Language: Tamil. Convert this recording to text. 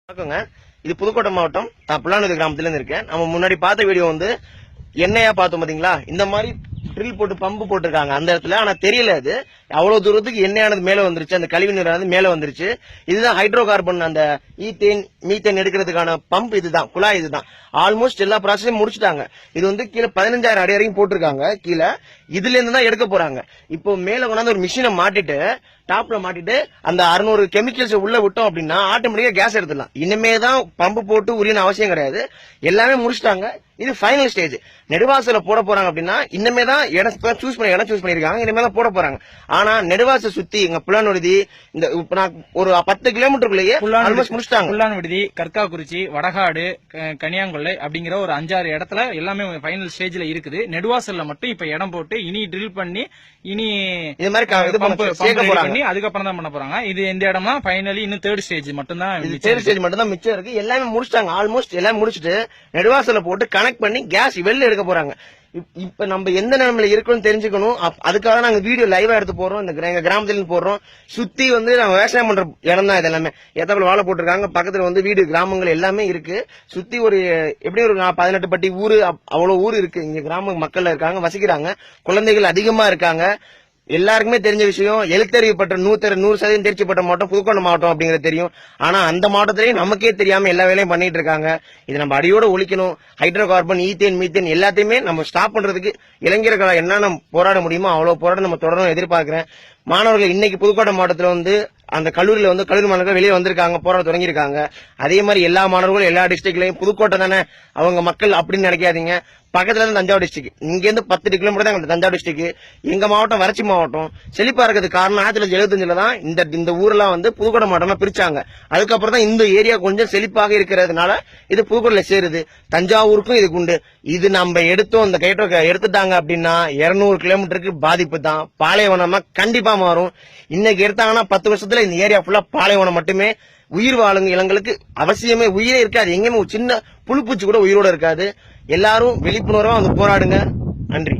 வணக்கங்க. இது புதுக்கோட்டை மாவட்டம் புல்லானூர் கிராமத்துல இருந்து இருக்கேன். நம்ம முன்னாடி பார்த்த வீடியோ வந்து எண்ணெயா பார்த்தோம் பாத்தீங்களா? இந்த மாதிரி ட்ரில் போட்டு பம்பு போட்டிருக்காங்க அந்த இடத்துல. ஆனா தெரியல, அது அவ்வளவு தூரத்துக்கு எண்ணெயானது மேல வந்துருச்சு, அந்த கழிவு நீரானது மேல வந்துருச்சு. இதுதான் ஹைட்ரோ கார்பன், அந்த ஈத்தேன் மீத்தேன் எடுக்கிறதுக்கான பம்ப். இதுதான் குழாய். இதுதான் ஆல்மோஸ்ட் எல்லா ப்ராசஸையும் முடிச்சுட்டாங்க. இது வந்து கீழே 15,000 அடி வரைக்கும் போட்டிருக்காங்க கீழே. இதுல இருந்து தான் எடுக்க போறாங்க. இப்போ மேல கொண்டாந்து ஒரு மிஷினை மாட்டிட்டு டாப்ல மாட்டிட்டு அந்த 600 கெமிக்கல்ஸ் உள்ள விட்டோம் அப்படின்னா ஆட்டோமேட்டிக்கா கேஸ் எடுத்துடலாம். இனிமே தான் பம்பு போட்டு உரியன அவசியம் கிடையாது. எல்லாமே முடிச்சிட்டாங்க. இது ஃபைனல் ஸ்டேஜ். நெடுவாசல போட போறாங்க அப்படின்னா இனிமே தான் இடம் சூஸ் பண்ணிருக்காங்க. இனிமே தான் போட போறாங்க. ஆனா நெடுவாச சுத்தி எங்க புல்லான்விடுதி இந்த ஒரு 10 கிலோமீட்டருக்குள்ளேயே முடிச்சிட்டாங்க. புல்லான்விடுதி, கற்காக்குறிச்சி, வடகாடு, கனியாங்கொல்லை அப்படிங்கிற ஒரு 5-6 இடத்துல எல்லாமே ஃபைனல் ஸ்டேஜ்ல இருக்குது. நெடுவாசல்ல மட்டும் இப்ப இடம் போட்டு இனி ட்ரில் பண்ணி இனி இது மாதிரி சேர்க்க போறாங்க. அதுக்கப்புறம் தான் பண்ண போறாங்க. இது எந்த இடம்னா ஃபைனலி இன்னும் தேர்ட் ஸ்டேஜ் மட்டும் தான் மிச்சம் இருக்கு. எல்லாமே முடிச்சிட்டாங்க. ஆல்மோஸ்ட் எல்லாம் முடிச்சுட்டு நெடுவாசல போட்டு கனெக்ட் பண்ணி கேஸ் வெளில எடுக்க போறாங்க. இப்ப நம்ம எந்த நிலைமையில இருக்கணும்னு தெரிஞ்சுக்கணும். அதுக்காக நாங்க வீடியோ லைவா எடுத்து போறோம். எங்க கிராமத்துல இருந்து போடுறோம். சுத்தி வந்து நம்ம விவசாயம் பண்ற இடம் தான். இது எல்லாமே ஏத்தாப்புல வாழை போட்டிருக்காங்க. பக்கத்துல வந்து வீடு கிராமங்கள் எல்லாமே இருக்கு. சுத்தி ஒரு எப்படியும் ஒரு 18 பட்டி ஊரு அவ்வளவு ஊர் இருக்கு. இங்க கிராம மக்கள் இருக்காங்க, வசிக்கிறாங்க. குழந்தைகள் அதிகமா இருக்காங்க. எல்லாருக்குமே தெரிஞ்ச விஷயம். எழுத்தறிவுப்பட்ட 100% தேர்ச்சிப்பட்ட மாவட்டம் புதுக்கோட்டை மாவட்டம் அப்படிங்கிறது தெரியும். ஆனா அந்த மாவட்டத்திலேயே நமக்கே தெரியாம எல்லா வேலையும் பண்ணிட்டு இருக்காங்க. இதை நம்ம அடியோட ஒழிக்கணும். ஹைட்ரோ கார்பன், ஈத்தேன், மீத்தேன் எல்லாத்தையுமே நம்ம ஸ்டாப் பண்றதுக்கு இளைஞர்களை என்னென்ன போராட முடியுமோ அவ்வளவு போராட நம்ம தொடரணும் எதிர்பார்க்கிறேன். மாணவர்கள் இன்னைக்கு புதுக்கோட்டை மாவட்டத்தில் வந்து அந்த கல்லூரியில வந்து கல்லூரி மாணவர்கள் வெளியே வந்திருக்காங்க, போராட தொடங்கியிருக்காங்க. அதே மாதிரி எல்லா மாணவர்களும் எல்லா டிஸ்ட்ரிக்ட்லயும் புதுக்கோட்டை தானே அவங்க மக்கள் அப்படின்னு நினைக்காதீங்க. பக்கத்துல இருந்து தஞ்சாவூர் டிஸ்ட்ரிக்ட், இங்க இருந்து 10 கிலோமீட்டர் தான் தஞ்சாவூர் டிஸ்ட்ரிக்ட். எங்க மாவட்டம் வறட்சி மாவட்டம். செழிப்பா இருக்கிறதுக்கு காரணம் 1975 தான் இந்த ஊர்லாம் வந்து புதுக்கோட்டை மாவட்டமா பிரிச்சாங்க. அதுக்கப்புறம் தான் இந்த ஏரியா கொஞ்சம் செழிப்பாக இருக்கிறதுனால இது புதுக்கோட்டையில சேருது. தஞ்சாவூருக்கும் இதுக்கு உண்டு. இது நம்ம எடுத்தோம், இந்த கைட்டோ எடுத்துட்டாங்க அப்படின்னா 200 கிலோமீட்டருக்கு பாதிப்பு தான். பாலைவனமா கண்டிப்பா மாறும். இன்னைக்கு எடுத்தாங்கன்னா 10 வருஷத்துல இந்த ஏரியா ஃபுல்லா பாலைவனம் மட்டுமே. உயிர் வாழுங்க இளங்களுக்கு அவசியமே உயிரே இருக்காது. எங்கேயுமே சின்ன புழுப்பூச்சி கூட உயிரோட இருக்காது. எல்லாரும் விழிப்புணர்வா வந்து போராடுங்க. நன்றி.